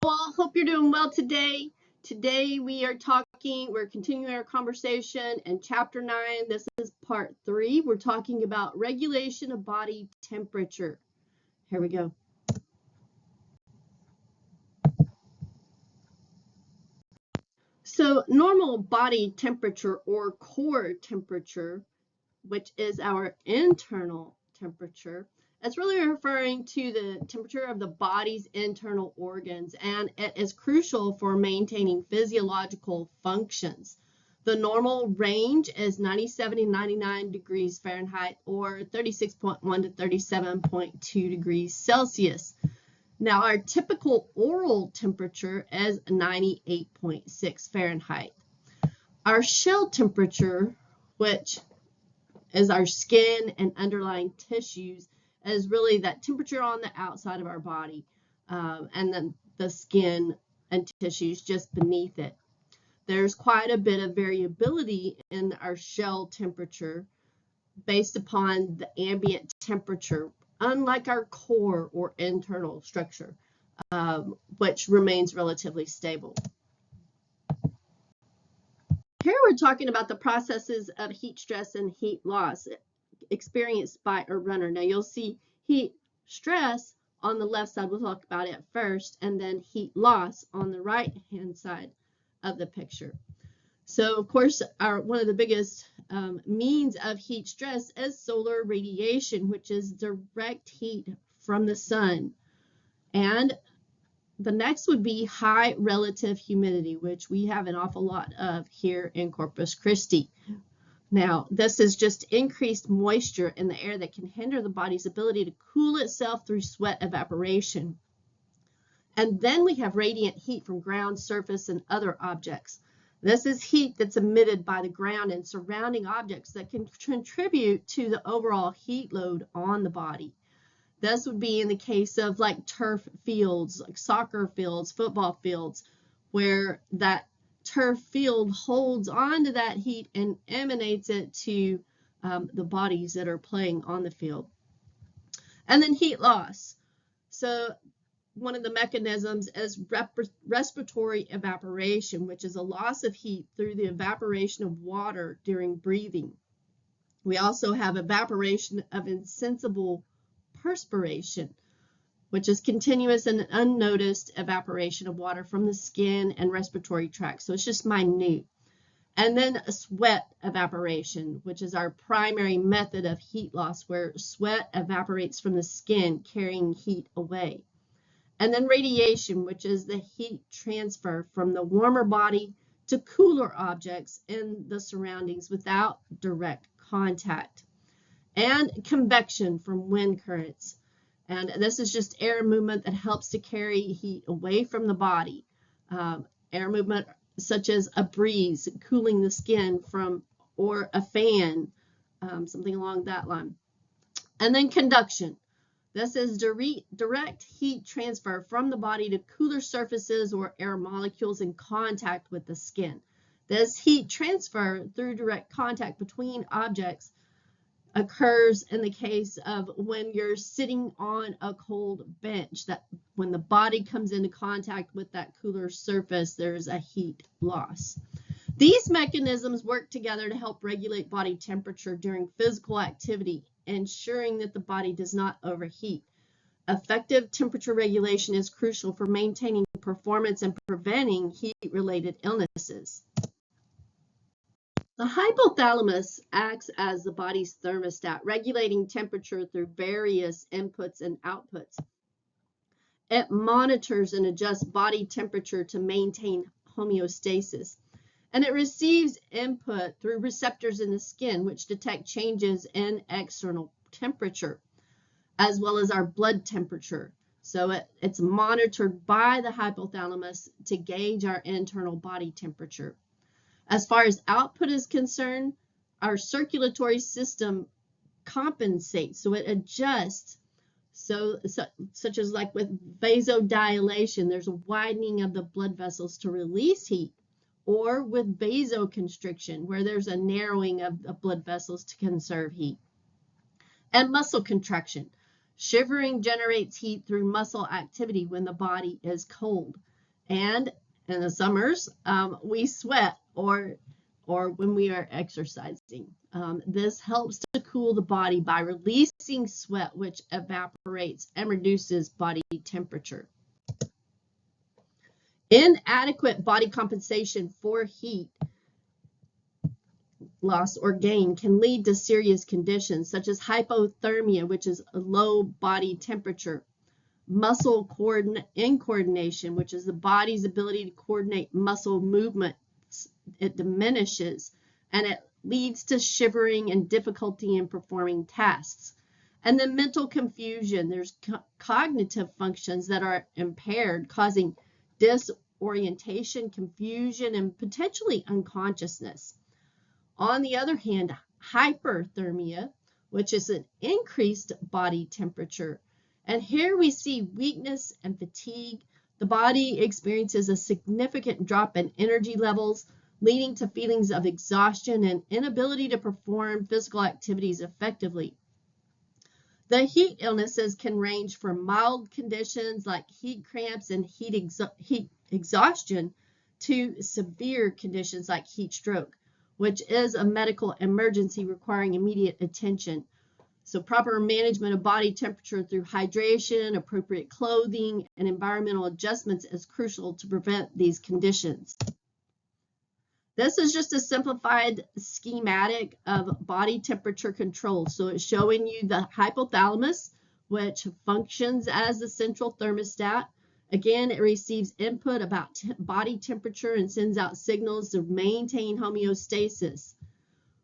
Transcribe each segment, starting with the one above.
Well, hope you're doing well today. Today we're continuing our conversation in chapter 9. This is part 3. We're talking about regulation of body temperature. Here we go. So normal body temperature or core temperature, which is our internal temperature, it's really referring to the temperature of the body's internal organs, and it is crucial for maintaining physiological functions. The normal range is 97 to 99 degrees Fahrenheit or 36.1 to 37.2 degrees Celsius. Now, our typical oral temperature is 98.6 Fahrenheit. Our shell temperature, which is our skin and underlying tissues, is really that temperature on the outside of our body, and then the skin and tissues just beneath it. There's quite a bit of variability in our shell temperature based upon the ambient temperature, unlike our core or internal structure, which remains relatively stable. Here we're talking about the processes of heat stress and heat loss experienced by a runner. Now you'll see heat stress on the left side, we'll talk about it first, and then heat loss on the right hand side of the picture. So of course one of the biggest means of heat stress is solar radiation, which is direct heat from the sun. And the next would be high relative humidity, which we have an awful lot of here in Corpus Christi. Now, this is just increased moisture in the air that can hinder the body's ability to cool itself through sweat evaporation. And then we have radiant heat from ground, surface, and other objects. This is heat that's emitted by the ground and surrounding objects that can contribute to the overall heat load on the body. This would be in the case of like turf fields, like soccer fields, football fields, where that turf field holds on to that heat and emanates it to the bodies that are playing on the field. And then heat loss. So one of the mechanisms is respiratory evaporation, which is a loss of heat through the evaporation of water during breathing. We also have evaporation of insensible perspiration, which is continuous and unnoticed evaporation of water from the skin and respiratory tract. So it's just minute. And then sweat evaporation, which is our primary method of heat loss, where sweat evaporates from the skin, carrying heat away. And then radiation, which is the heat transfer from the warmer body to cooler objects in the surroundings without direct contact. And convection from wind currents. And this is just air movement that helps to carry heat away from the body. Air movement such as a breeze cooling the skin or a fan, something along that line. And then conduction. This is direct heat transfer from the body to cooler surfaces or air molecules in contact with the skin. This heat transfer through direct contact between objects occurs in the case of when you're sitting on a cold bench, that when the body comes into contact with that cooler surface, there's a heat loss. These mechanisms work together to help regulate body temperature during physical activity, ensuring that the body does not overheat. Effective temperature regulation is crucial for maintaining performance and preventing heat-related illnesses. The hypothalamus acts as the body's thermostat, regulating temperature through various inputs and outputs. It monitors and adjusts body temperature to maintain homeostasis. And it receives input through receptors in the skin, which detect changes in external temperature, as well as our blood temperature. So it's monitored by the hypothalamus to gauge our internal body temperature. As far as output is concerned, our circulatory system compensates, so it adjusts. Such as like with vasodilation, there's a widening of the blood vessels to release heat, or with vasoconstriction, where there's a narrowing of the blood vessels to conserve heat. And muscle contraction. Shivering generates heat through muscle activity when the body is cold. And in the summers, we sweat or when we are exercising. This helps to cool the body by releasing sweat, which evaporates and reduces body temperature. Inadequate body compensation for heat loss or gain can lead to serious conditions such as hypothermia, which is a low body temperature, muscle incoordination, which is the body's ability to coordinate muscle movements. It diminishes, and it leads to shivering and difficulty in performing tasks. And then mental confusion. There's cognitive functions that are impaired, causing disorientation, confusion, and potentially unconsciousness. On the other hand, hyperthermia, which is an increased body temperature. And here we see weakness and fatigue. The body experiences a significant drop in energy levels, leading to feelings of exhaustion and inability to perform physical activities effectively. The heat illnesses can range from mild conditions like heat cramps and heat exhaustion to severe conditions like heat stroke, which is a medical emergency requiring immediate attention. So proper management of body temperature through hydration, appropriate clothing, and environmental adjustments is crucial to prevent these conditions. This is just a simplified schematic of body temperature control. So it's showing you the hypothalamus, which functions as the central thermostat. Again, it receives input about body temperature and sends out signals to maintain homeostasis.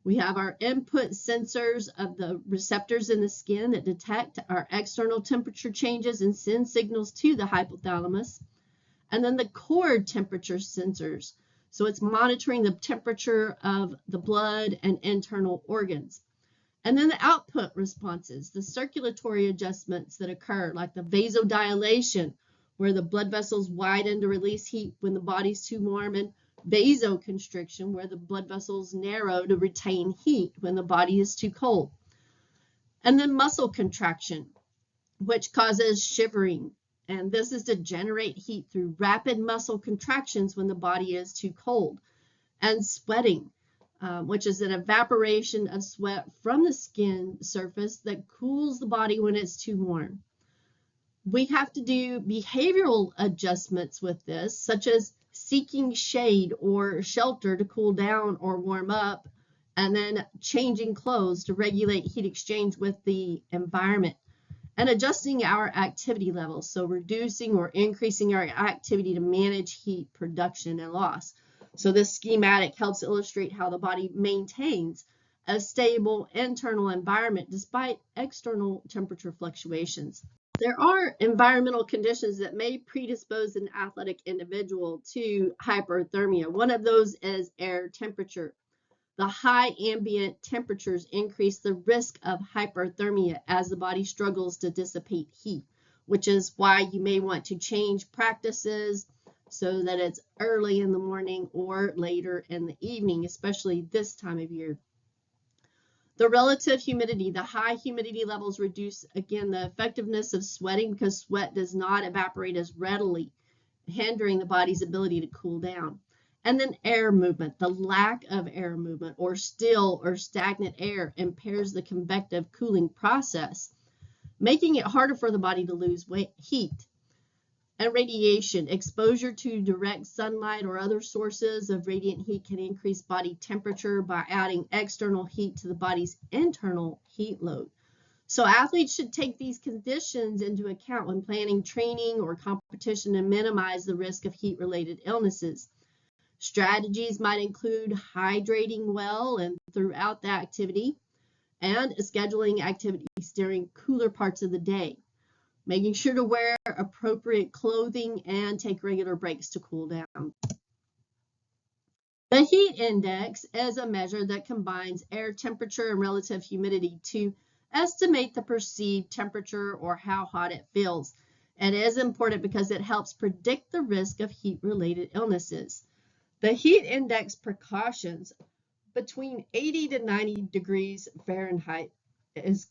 We have our input sensors of the receptors in the skin that detect our external temperature changes and send signals to the hypothalamus. And then the core temperature sensors. So it's monitoring the temperature of the blood and internal organs. And then the output responses, the circulatory adjustments that occur, like the vasodilation, where the blood vessels widen to release heat when the body's too warm, and vasoconstriction, where the blood vessels narrow to retain heat when the body is too cold. And then muscle contraction, which causes shivering. And this is to generate heat through rapid muscle contractions when the body is too cold. And sweating, which is an evaporation of sweat from the skin surface that cools the body when it's too warm. We have to do behavioral adjustments with this, such as seeking shade or shelter to cool down or warm up, and then changing clothes to regulate heat exchange with the environment, and adjusting our activity levels, so reducing or increasing our activity to manage heat production and loss. So this schematic helps illustrate how the body maintains a stable internal environment despite external temperature fluctuations. There are environmental conditions that may predispose an athletic individual to hyperthermia. One of those is air temperature. The high ambient temperatures increase the risk of hyperthermia as the body struggles to dissipate heat, which is why you may want to change practices so that it's early in the morning or later in the evening, especially this time of year. The relative humidity, the high humidity levels reduce, again, the effectiveness of sweating because sweat does not evaporate as readily, hindering the body's ability to cool down. And then air movement, the lack of air movement or still or stagnant air impairs the convective cooling process, making it harder for the body to lose heat. And radiation, exposure to direct sunlight or other sources of radiant heat can increase body temperature by adding external heat to the body's internal heat load. So athletes should take these conditions into account when planning training or competition and minimize the risk of heat-related illnesses. Strategies might include hydrating well and throughout the activity, and scheduling activities during cooler parts of the day, making sure to wear appropriate clothing and take regular breaks to cool down. The heat index is a measure that combines air temperature and relative humidity to estimate the perceived temperature or how hot it feels. It is important because it helps predict the risk of heat-related illnesses. The heat index precautions between 80 to 90 degrees Fahrenheit is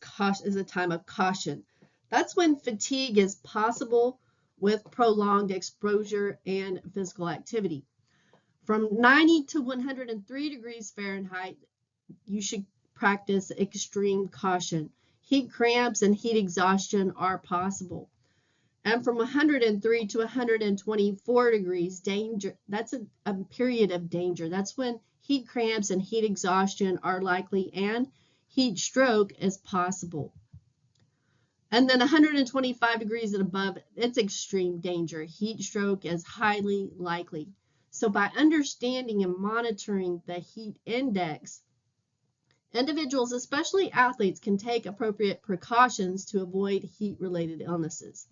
a time of caution. That's when fatigue is possible, with prolonged exposure and physical activity. From 90 to 103 degrees Fahrenheit, you should practice extreme caution. Heat cramps and heat exhaustion are possible. And from 103 to 124 degrees, danger, that's a period of danger. That's when heat cramps and heat exhaustion are likely and heat stroke is possible. And then 125 degrees and above, it's extreme danger. Heat stroke is highly likely. So by understanding and monitoring the heat index, individuals, especially athletes, can take appropriate precautions to avoid heat-related illnesses.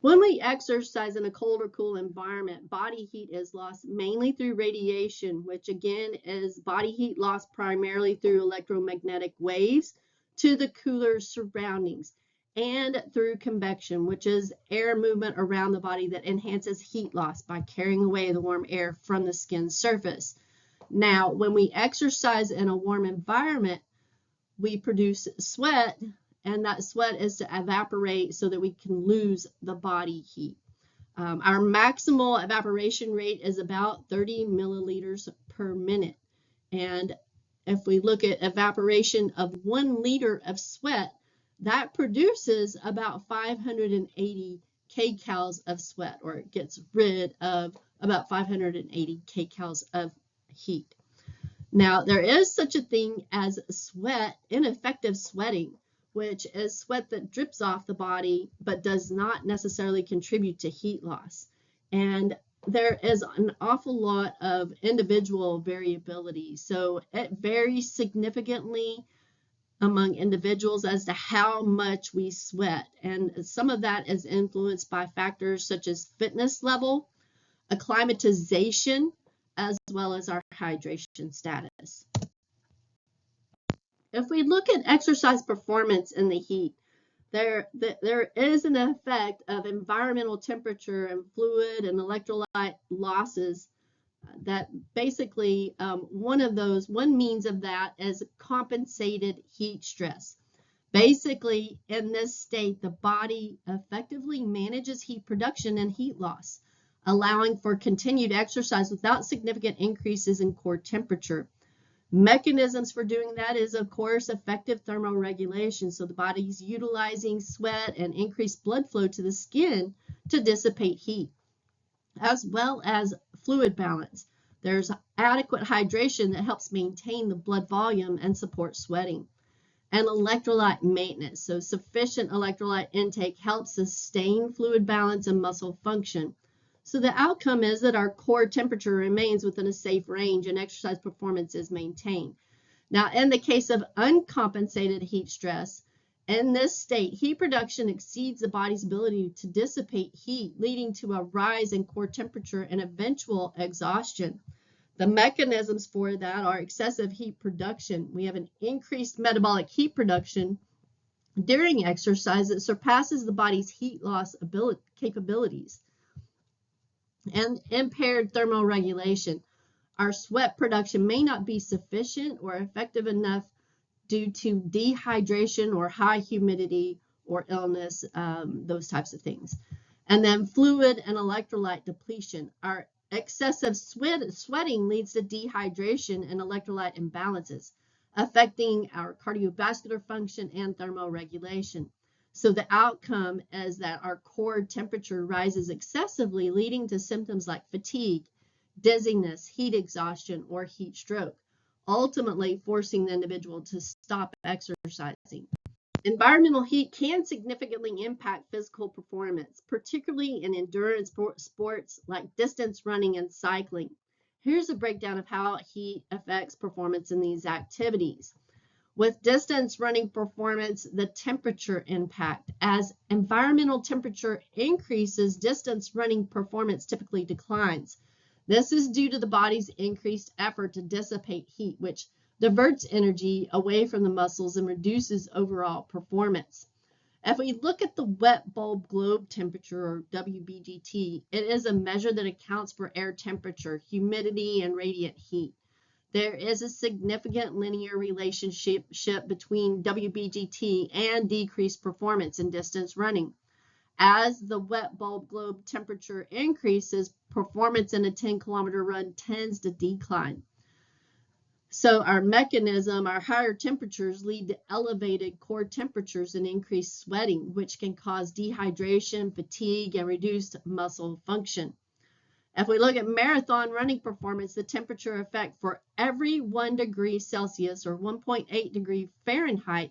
When we exercise in a cold or cool environment, body heat is lost mainly through radiation, which again is body heat lost primarily through electromagnetic waves to the cooler surroundings, and through convection, which is air movement around the body that enhances heat loss by carrying away the warm air from the skin surface. Now, when we exercise in a warm environment, we produce sweat, and that sweat is to evaporate so that we can lose the body heat. Our maximal evaporation rate is about 30 milliliters per minute. And if we look at evaporation of 1 liter of sweat, that produces about 580 kcals of sweat, or it gets rid of about 580 kcals of heat. Now, there is such a thing as sweat, ineffective sweating, which is sweat that drips off the body but does not necessarily contribute to heat loss. And there is an awful lot of individual variability. So it varies significantly among individuals as to how much we sweat. And some of that is influenced by factors such as fitness level, acclimatization, as well as our hydration status. If we look at exercise performance in the heat, there is an effect of environmental temperature and fluid and electrolyte losses that basically one means of that is compensated heat stress. Basically, in this state, the body effectively manages heat production and heat loss, allowing for continued exercise without significant increases in core temperature. Mechanisms for doing that is, of course, effective thermoregulation. So the body's utilizing sweat and increased blood flow to the skin to dissipate heat, as well as fluid balance. There's adequate hydration that helps maintain the blood volume and support sweating. And electrolyte maintenance. So sufficient electrolyte intake helps sustain fluid balance and muscle function. So the outcome is that our core temperature remains within a safe range and exercise performance is maintained. Now, in the case of uncompensated heat stress, in this state, heat production exceeds the body's ability to dissipate heat, leading to a rise in core temperature and eventual exhaustion. The mechanisms for that are excessive heat production. We have an increased metabolic heat production during exercise that surpasses the body's heat loss capabilities, and impaired thermoregulation. Our sweat production may not be sufficient or effective enough due to dehydration or high humidity or illness, those types of things. And then fluid and electrolyte depletion. Our excessive sweating leads to dehydration and electrolyte imbalances, affecting our cardiovascular function and thermoregulation. So the outcome is that our core temperature rises excessively, leading to symptoms like fatigue, dizziness, heat exhaustion, or heat stroke, ultimately forcing the individual to stop exercising. Environmental heat can significantly impact physical performance, particularly in endurance sports like distance running and cycling. Here's a breakdown of how heat affects performance in these activities. With distance running performance, the temperature impact. As environmental temperature increases, distance running performance typically declines. This is due to the body's increased effort to dissipate heat, which diverts energy away from the muscles and reduces overall performance. If we look at the wet bulb globe temperature, or WBGT, it is a measure that accounts for air temperature, humidity, and radiant heat. There is a significant linear relationship between WBGT and decreased performance in distance running. As the wet bulb globe temperature increases, performance in a 10-kilometer run tends to decline. So our mechanism, our higher temperatures lead to elevated core temperatures and increased sweating, which can cause dehydration, fatigue, and reduced muscle function. If we look at marathon running performance, the temperature effect for every 1 degree Celsius or 1.8 degree Fahrenheit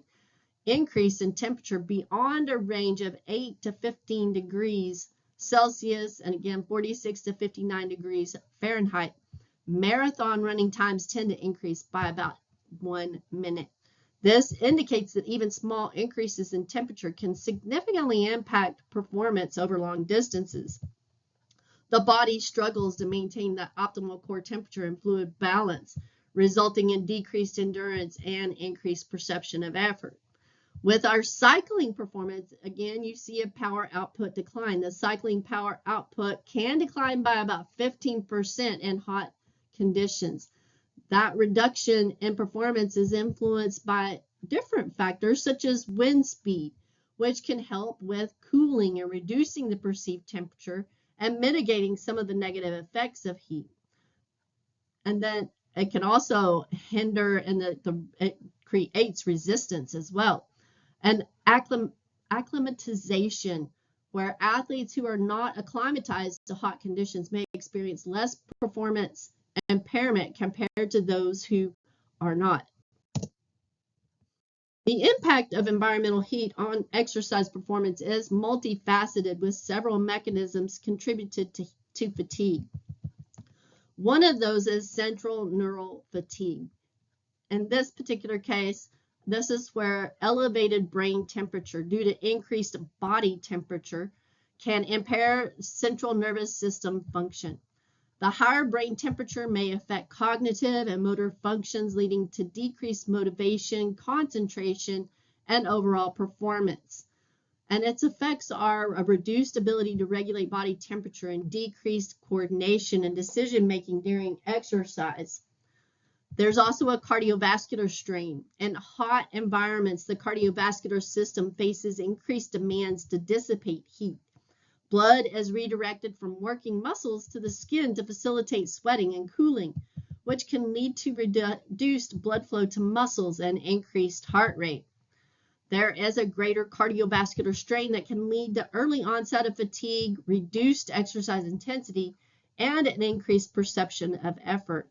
increase in temperature beyond a range of 8 to 15 degrees Celsius, and again 46 to 59 degrees Fahrenheit, marathon running times tend to increase by about 1 minute. This indicates that even small increases in temperature can significantly impact performance over long distances. The body struggles to maintain the optimal core temperature and fluid balance, resulting in decreased endurance and increased perception of effort. With our cycling performance, again, you see a power output decline. The cycling power output can decline by about 15% in hot conditions. That reduction in performance is influenced by different factors such as wind speed, which can help with cooling and reducing the perceived temperature and mitigating some of the negative effects of heat. And then it can also hinder, and it creates resistance as well. And acclimatization, where athletes who are not acclimatized to hot conditions may experience less performance impairment compared to those who are not. The impact of environmental heat on exercise performance is multifaceted, with several mechanisms contributed to fatigue. One of those is central neural fatigue. In this particular case, this is where elevated brain temperature due to increased body temperature can impair central nervous system function. The higher brain temperature may affect cognitive and motor functions, leading to decreased motivation, concentration, and overall performance. And its effects are a reduced ability to regulate body temperature and decreased coordination and decision making during exercise. There's also a cardiovascular strain. In hot environments, the cardiovascular system faces increased demands to dissipate heat. Blood is redirected from working muscles to the skin to facilitate sweating and cooling, which can lead to reduced blood flow to muscles and increased heart rate. There is a greater cardiovascular strain that can lead to early onset of fatigue, reduced exercise intensity, and an increased perception of effort.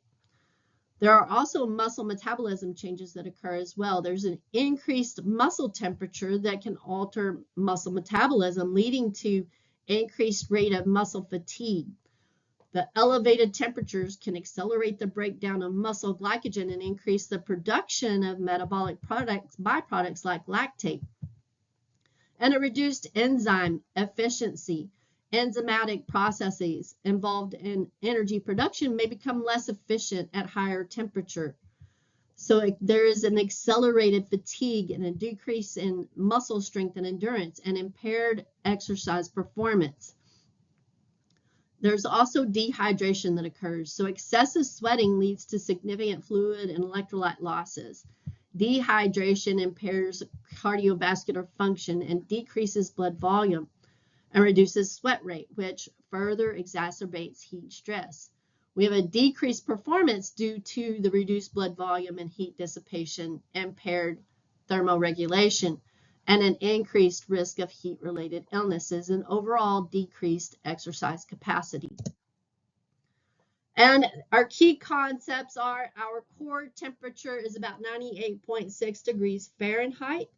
There are also muscle metabolism changes that occur as well. There's an increased muscle temperature that can alter muscle metabolism, leading to increased rate of muscle fatigue. The elevated temperatures can accelerate the breakdown of muscle glycogen and increase the production of metabolic byproducts like lactate. And a reduced enzyme efficiency. Enzymatic processes involved in energy production may become less efficient at higher temperature. So there is an accelerated fatigue and a decrease in muscle strength and endurance and impaired exercise performance. There's also dehydration that occurs. So excessive sweating leads to significant fluid and electrolyte losses. Dehydration impairs cardiovascular function and decreases blood volume and reduces sweat rate, which further exacerbates heat stress. We have a decreased performance due to the reduced blood volume and heat dissipation, impaired thermoregulation, and an increased risk of heat-related illnesses and overall decreased exercise capacity. And our key concepts are our core temperature is about 98.6 degrees Fahrenheit,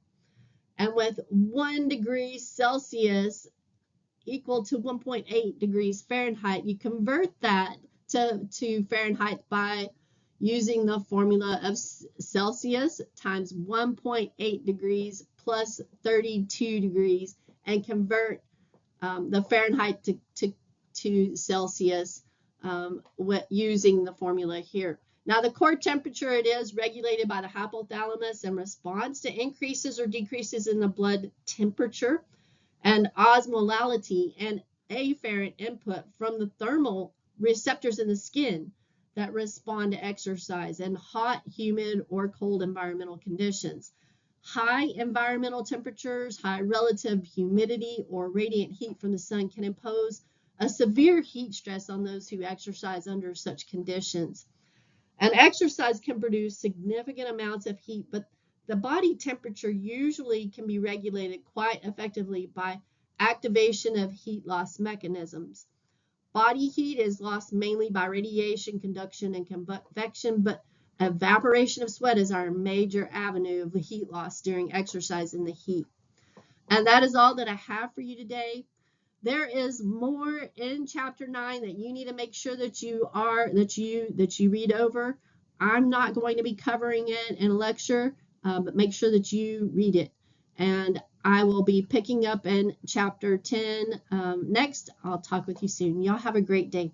and with 1 degree Celsius equal to 1.8 degrees Fahrenheit, you convert that to Fahrenheit by using the formula of Celsius times 1.8 degrees plus 32 degrees and convert the Fahrenheit to Celsius using the formula here. Now the core temperature, it is regulated by the hypothalamus and responds to increases or decreases in the blood temperature and osmolality and afferent input from the thermal receptors in the skin that respond to exercise and hot, humid, or cold environmental conditions. High environmental temperatures, high relative humidity, or radiant heat from the sun can impose a severe heat stress on those who exercise under such conditions. And exercise can produce significant amounts of heat, but the body temperature usually can be regulated quite effectively by activation of heat loss mechanisms. Body heat is lost mainly by radiation, conduction, and convection, but evaporation of sweat is our major avenue of the heat loss during exercise in the heat. And that is all that I have for you today. There is more in chapter 9 that you need to make sure that you read over. I'm not going to be covering it in a lecture, but make sure that you read it. And I will be picking up in chapter 10 next. I'll talk with you soon. Y'all have a great day.